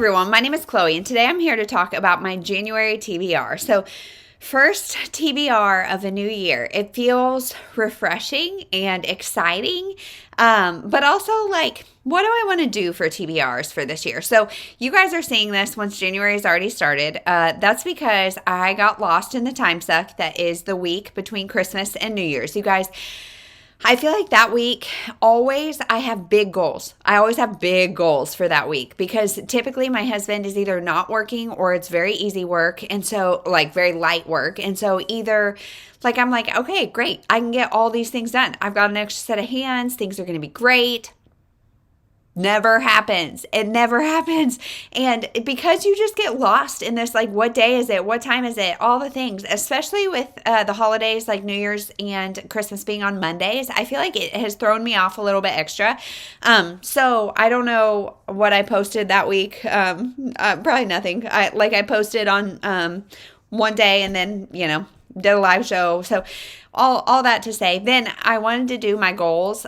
everyone, my name is Chloe, and today I'm here to talk about my January TBR. So, first TBR of a new year. It feels refreshing and exciting, but also like, what do I want to do for TBRs for this year? So, you guys are seeing this once January has already started. That's because I got lost in the time suck that is the week between Christmas and New Year's. You guys, I feel like that week, I have big goals. I always have big goals for that week because typically my husband is either not working or it's very easy work. And so like very light work. And so either like, I'm like, okay, great. I can get all these things done. I've got an extra set of hands. Things are going to be great. Never happens. It never happens. And because you just get lost in this, like, what day is it? What time is it? All the things, especially with the holidays like New Year's and Christmas being on Mondays, I feel like it has thrown me off a little bit extra. So I don't know what I posted that week. Probably nothing. I posted on one day and then, did a live show. So all that to say, then I wanted to do my goals,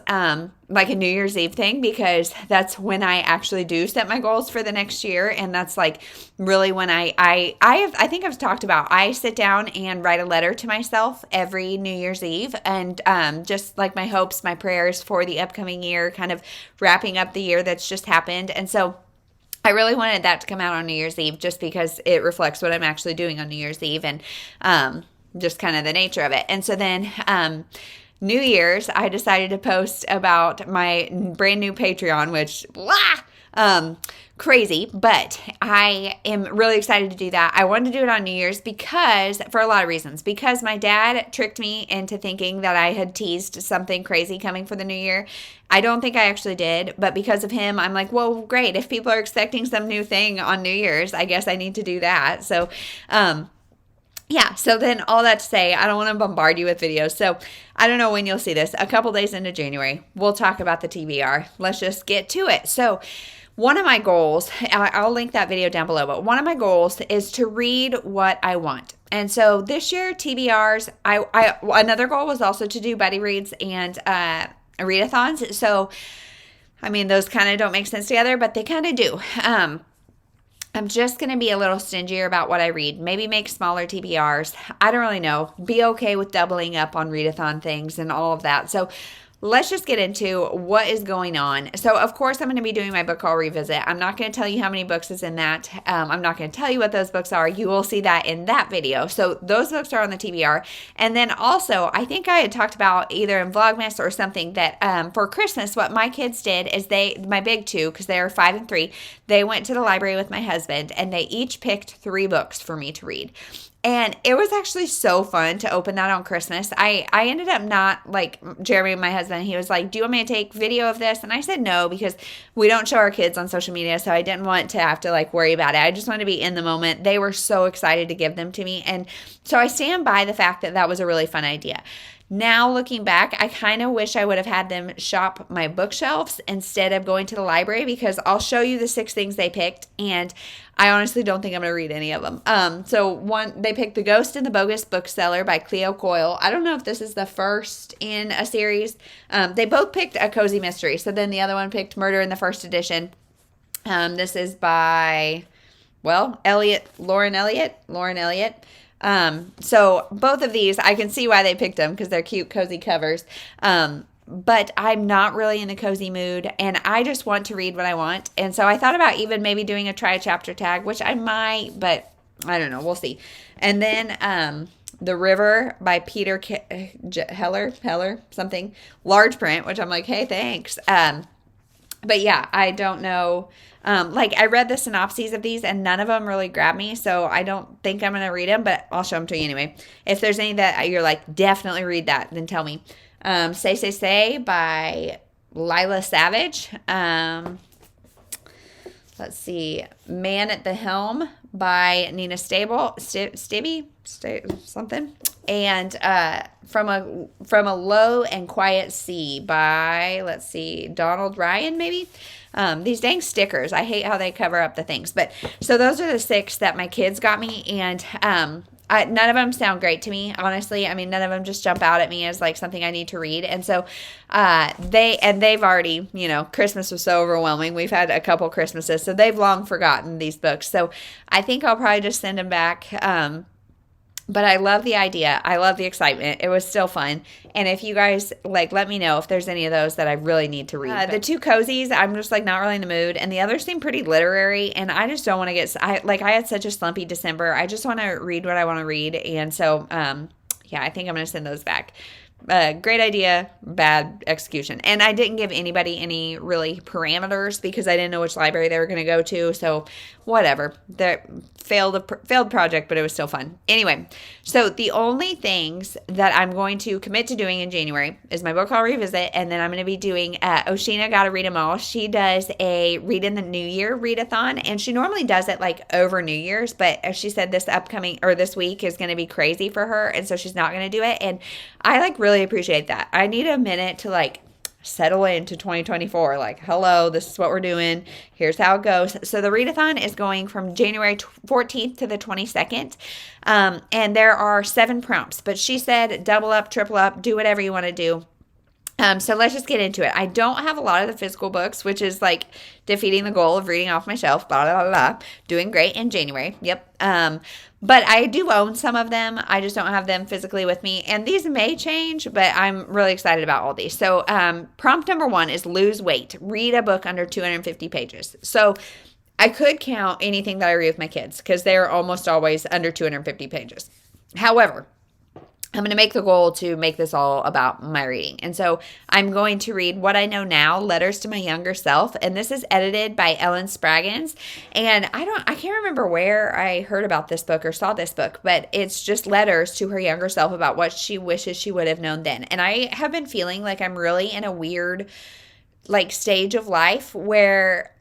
like a New Year's Eve thing, because that's when I actually do set my goals for the next year. And that's like really when I think I've talked about, I sit down and write a letter to myself every New Year's Eve and, just like my hopes, my prayers for the upcoming year, kind of wrapping up the year that's just happened. And so I really wanted that to come out on New Year's Eve just because it reflects what I'm actually doing on New Year's Eve and, just kind of the nature of it. And so then New Year's, I decided to post about my brand new Patreon, which, crazy, but I am really excited to do that. I wanted to do it on New Year's because, for a lot of reasons, because my dad tricked me into thinking that I had teased something crazy coming for the new year. I don't think I actually did, but because of him, I'm like, well, great. If people are expecting some new thing on New Year's, I guess I need to do that. So, yeah, so then all that to say, I don't want to bombard you with videos. So I don't know when you'll see this. A couple days into January, we'll talk about the TBR. Let's just get to it. So one of my goals, I'll link that video down below, but one of my goals is to read what I want. And so this year, TBRs, another goal was also to do buddy reads and readathons. So, I mean, those kind of don't make sense together, but they kind of do. I'm just going to be a little stingier about what I read. Maybe make smaller TBRs. I don't really know. Be okay with doubling up on readathon things and all of that. So let's just get into what is going on. So, of course, I'm going to be doing my book haul revisit. I'm not going to tell you how many books is in that. I'm not going to tell you what those books are. You will see that in that video. So those books are on the TBR. And then also, I think I had talked about either in Vlogmas or something that for Christmas, what my kids did is my big two, because they are 5 and 3, they went to the library with my husband and they each picked 3 books for me to read. And it was actually so fun to open that on Christmas. I ended up not, like, Jeremy, my husband, he was like, do you want me to take video of this? And I said no, because we don't show our kids on social media, so I didn't want to have to, like, worry about it. I just wanted to be in the moment. They were so excited to give them to me. And so I stand by the fact that that was a really fun idea. Now, looking back, I kind of wish I would have had them shop my bookshelves instead of going to the library, because I'll show you the 6 things they picked, and I honestly don't think I'm going to read any of them. So they picked The Ghost and the Bogus Bookseller by Cleo Coyle. I don't know if this is the first in a series. They both picked A Cozy Mystery. So then the other one picked Murder in the First Edition. This is by, Lauren Elliott. So both of these, I can see why they picked them because they're cute, cozy covers. But I'm not really in the cozy mood, and I just want to read what I want. And so I thought about even maybe doing a try a chapter tag, which I might, but I don't know. We'll see. And then The River by Peter Heller, something, large print, which I'm like, hey, thanks. But yeah, I don't know. I read the synopses of these and none of them really grabbed me, so I don't think I'm going to read them, but I'll show them to you anyway. If there's any that you're like, definitely read that, then tell me. Say by Lila Savage. Let's see. Man at the Helm by Nina Stibbe, something. And From a Low and Quiet Sea by, let's see, Donald Ryan, maybe? These dang stickers. I hate how they cover up the things. But so those are the 6 that my kids got me. And none of them sound great to me, honestly. I mean, none of them just jump out at me as like something I need to read. And so they've already, Christmas was so overwhelming. We've had a couple Christmases, so they've long forgotten these books. So I think I'll probably just send them back. But I love the idea. I love the excitement. It was still fun. And if you guys, let me know if there's any of those that I really need to read. The two cozies, I'm just, not really in the mood. And the others seem pretty literary. And I just don't want to I had such a slumpy December. I just want to read what I want to read. And so, I think I'm going to send those back. Great idea, bad execution. And I didn't give anybody any really parameters because I didn't know which library they were going to go to. So whatever. Failed project, but it was still fun. Anyway, so the only things that I'm going to commit to doing in January is my book I'll revisit, and then I'm going to be doing Oshina Gotta Read 'Em All. She does a Read in the New Year readathon, and she normally does it over New Year's, but as she said, this week is going to be crazy for her, and so she's not going to do it. And I really appreciate that. I need a minute to settle into 2024. Hello, this is what we're doing. Here's how it goes. So the readathon is going from January 14th to the 22nd. And there are 7 prompts, but she said double up, triple up, do whatever you want to do. So let's just get into it. I don't have a lot of the physical books, which is defeating the goal of reading off my shelf, blah, blah, blah, blah. Doing great in January. Yep. But I do own some of them. I just don't have them physically with me. And these may change, but I'm really excited about all these. So prompt number 1 is lose weight. Read a book under 250 pages. So I could count anything that I read with my kids because they're almost always under 250 pages. However, I'm going to make the goal to make this all about my reading. And so I'm going to read What I Know Now, Letters to My Younger Self. And this is edited by Ellyn Spragins. And I can't remember where I heard about this book or saw this book, but it's just letters to her younger self about what she wishes she would have known then. And I have been feeling like I'm really in a weird stage of life where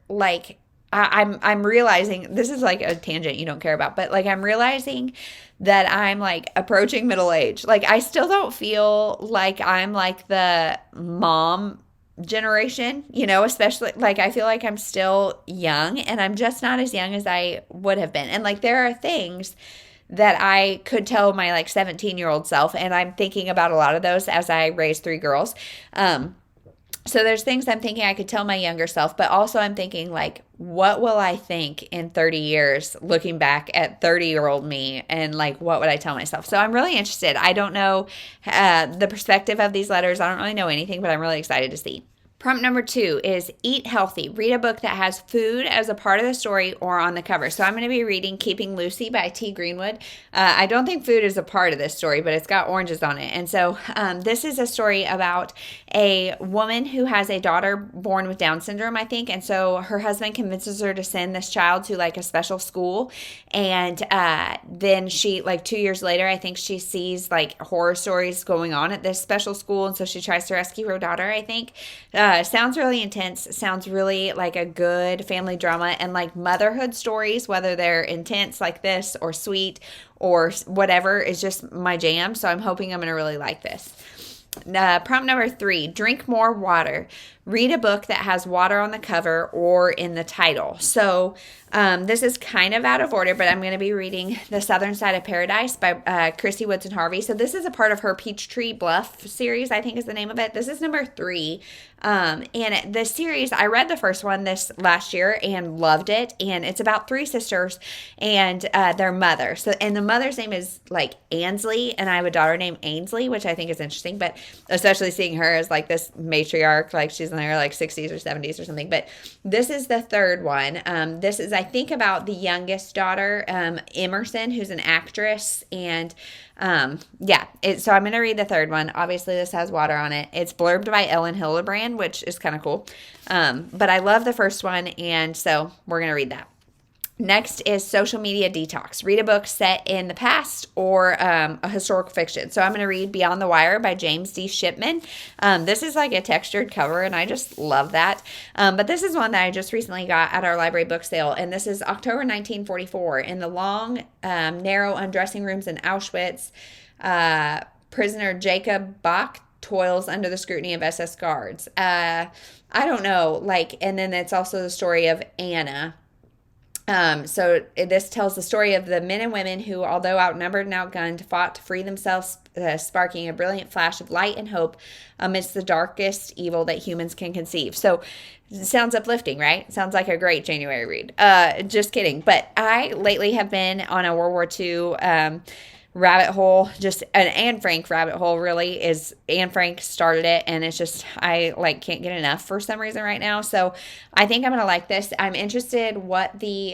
I'm realizing, this is a tangent you don't care about, but I'm realizing that I'm approaching middle age. I still don't feel like I'm the mom generation, especially I feel like I'm still young, and I'm just not as young as I would have been. And there are things that I could tell my 17-year-old self, and I'm thinking about a lot of those as I raise 3 girls. So there's things I'm thinking I could tell my younger self, but also I'm thinking what will I think in 30 years looking back at 30-year-old me, and what would I tell myself? So I'm really interested. I don't know the perspective of these letters. I don't really know anything, but I'm really excited to see. Prompt number 2 is eat healthy. Read a book that has food as a part of the story or on the cover. So I'm going to be reading Keeping Lucy by T. Greenwood. I don't think food is a part of this story, but it's got oranges on it. And so this is a story about a woman who has a daughter born with Down syndrome, I think. And so her husband convinces her to send this child to a special school. And then she, 2 years later, I think she sees horror stories going on at this special school. And so she tries to rescue her daughter, I think. Sounds really intense. Sounds really like a good family drama, and motherhood stories, whether they're intense like this or sweet or whatever, is just my jam. So I'm hoping I'm going to really like this. Prompt number 3, drink more water. Read a book that has water on the cover or in the title. So this is kind of out of order, but I'm going to be reading The Southern Side of Paradise by Kristy, Woodson, Harvey. So this is a part of her Peachtree Bluff series, I think is the name of it. This is number 3. And the series, I read the first one this last year and loved it. And it's about 3 sisters and their mother. And the mother's name is Ansley, and I have a daughter named Ainsley, which I think is interesting. But especially seeing her as this matriarch, she's in her 60s or 70s or something. But this is the 3rd one. This is, I think, about the youngest daughter, Emerson, who's an actress. And so I'm going to read the 3rd one. Obviously, this has water on it. It's blurbed by Ellen Hildebrand, which is kind of cool. But I love the first one, and so we're going to read that. Next is Social Media Detox. Read a book set in the past or a historical fiction. So I'm going to read Beyond the Wire by James D. Shipman. This is a textured cover, and I just love that. But this is one that I just recently got at our library book sale, and this is October 1944. In the long, narrow undressing rooms in Auschwitz, prisoner Jacob Bach toils under the scrutiny of SS guards. I don't know, and then it's also the story of Anna. This tells the story of the men and women who, although outnumbered and outgunned, fought to free themselves, sparking a brilliant flash of light and hope amidst the darkest evil that humans can conceive. So it sounds uplifting, right? Sounds like a great January read. Just kidding. But I lately have been on a World War II rabbit hole, just an Anne Frank rabbit hole. Really, is Anne Frank started it, and it's just I can't get enough for some reason right now. So I think I'm gonna like this. I'm interested what the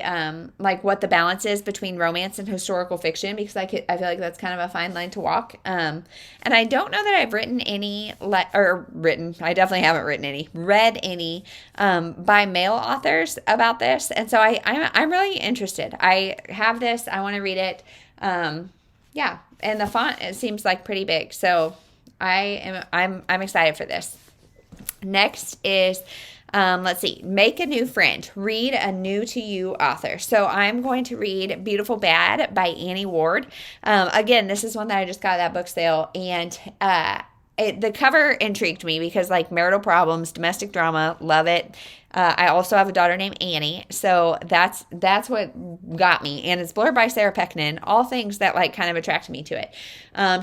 what the balance is between romance and historical fiction, because I feel like that's kind of a fine line to walk. And I don't know that I've written any I definitely haven't read any by male authors about this, and so I'm really interested. I have this. I want to read it. Yeah, and the font, it seems like pretty big, so I'm excited for this. Next is let's see, make a new friend. Read a new to you author. So I'm going to read Beautiful Bad by Annie Ward. Again, this is one that I just got at that book sale, and the cover intrigued me because marital problems, domestic drama, love it. I also have a daughter named Annie, so that's what got me. And it's blurred by Sarah Pecknin, all things that kind of attracted me to it.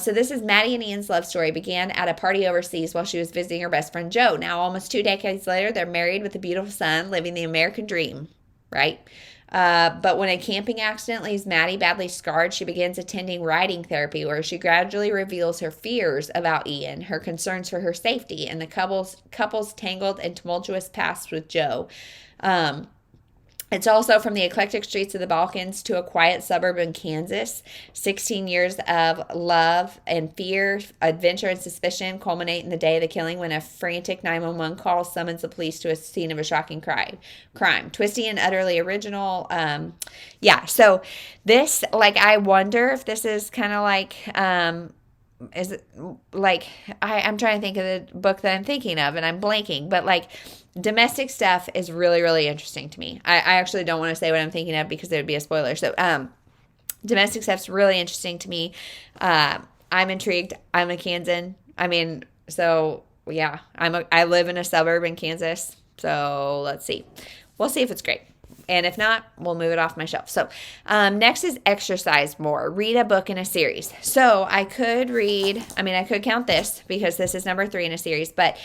So this is Maddie and Ian's love story. Began at a party overseas while she was visiting her best friend Joe. Now, almost 2 decades later, they're married with a beautiful son, living the American dream, right? But when a camping accident leaves Maddie badly scarred, she begins attending writing therapy, where she gradually reveals her fears about Ian, her concerns for her safety, and the couple's tangled and tumultuous past with Joe. It's also from the eclectic streets of the Balkans to a quiet suburb in Kansas. 16 years of love and fear, adventure, and suspicion culminate in the day of the killing, when a frantic 911 call summons the police to a scene of a shocking crime. Twisty and utterly original. So this, I wonder if this is kind of is it I'm trying to think of the book that I'm thinking of, and I'm blanking, but domestic stuff is really, really interesting to me. I actually don't want to say what I'm thinking of because it would be a spoiler. So domestic stuff's really interesting to me. I'm intrigued. I'm a Kansan. I live in a suburb in Kansas. So let's see. We'll see if it's great. And if not, we'll move it off my shelf. So next is exercise more. Read a book in a series. So I could count this because this is number 3 in a series. But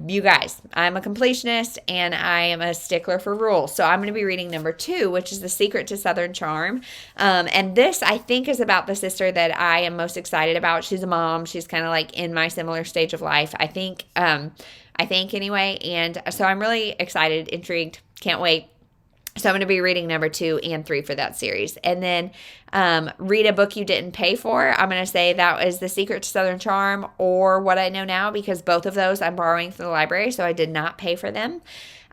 you guys, I'm a completionist and I am a stickler for rules. So I'm going to be reading number 2, which is The Secret to Southern Charm. And this, I think, is about the sister that I am most excited about. She's a mom. She's kind of in my similar stage of life, I think anyway. And so I'm really excited, intrigued, can't wait. So I'm going to be reading number 2 and 3 for that series. And then read a book you didn't pay for. I'm going to say that was The Secret to Southern Charm or What I Know Now, because both of those I'm borrowing from the library, so I did not pay for them.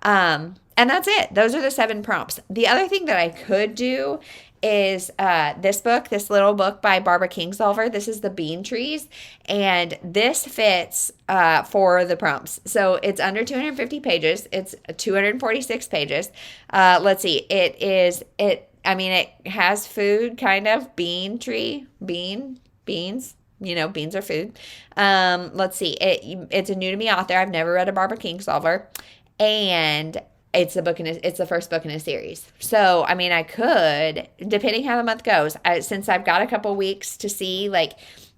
And that's it. Those are the 7 prompts. The other thing that I could do is this little book by Barbara Kingsolver. This is The Bean Trees, and this fits for the prompts. So it's under 250 pages. It's 246 pages. Let's see. It has food, kind of. Bean tree, beans. Beans are food. Let's see. It's a new to me author. I've never read a Barbara Kingsolver, and it's the first book in a series. So, I could, depending how the month goes, since I've got a couple weeks to see,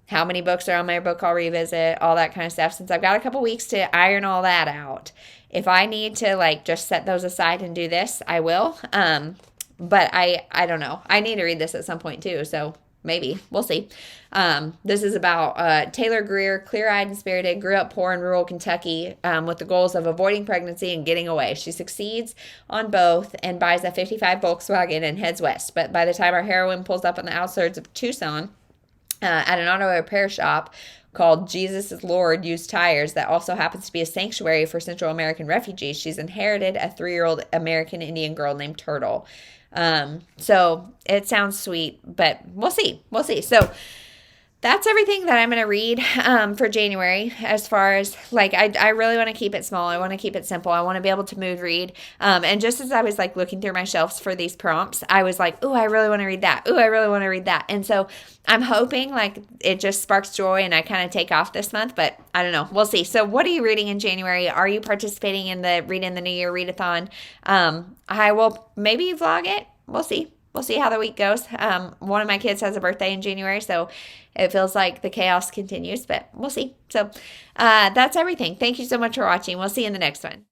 how many books are on my book I'll revisit, all that kind of stuff. Since I've got a couple weeks to iron all that out, if I need to, just set those aside and do this, I will. But I don't know. I need to read this at some point, too, so maybe. We'll see. This is about Taylor Greer, clear-eyed and spirited, grew up poor in rural Kentucky with the goals of avoiding pregnancy and getting away. She succeeds on both and buys a 55 Volkswagen and heads west. But by the time our heroine pulls up on the outskirts of Tucson at an auto repair shop called Jesus is Lord Used Tires that also happens to be a sanctuary for Central American refugees, she's inherited a 3-year-old American Indian girl named Turtle. So it sounds sweet, but we'll see. So that's everything that I'm going to read for January. As far as like, I really want to keep it small. I want to keep it simple. I want to be able to mood read. And just as I was like looking through my shelves for these prompts, I was like, oh, I really want to read that. Oh, I really want to read that. And so I'm hoping like it just sparks joy and I kind of take off this month, but I don't know. We'll see. So what are you reading in January? Are you participating in the Read in the New Year Readathon? I will maybe vlog it. We'll see. We'll see how the week goes. One of my kids has a birthday in January, so it feels like the chaos continues, but we'll see. So that's everything. Thank you so much for watching. We'll see you in the next one.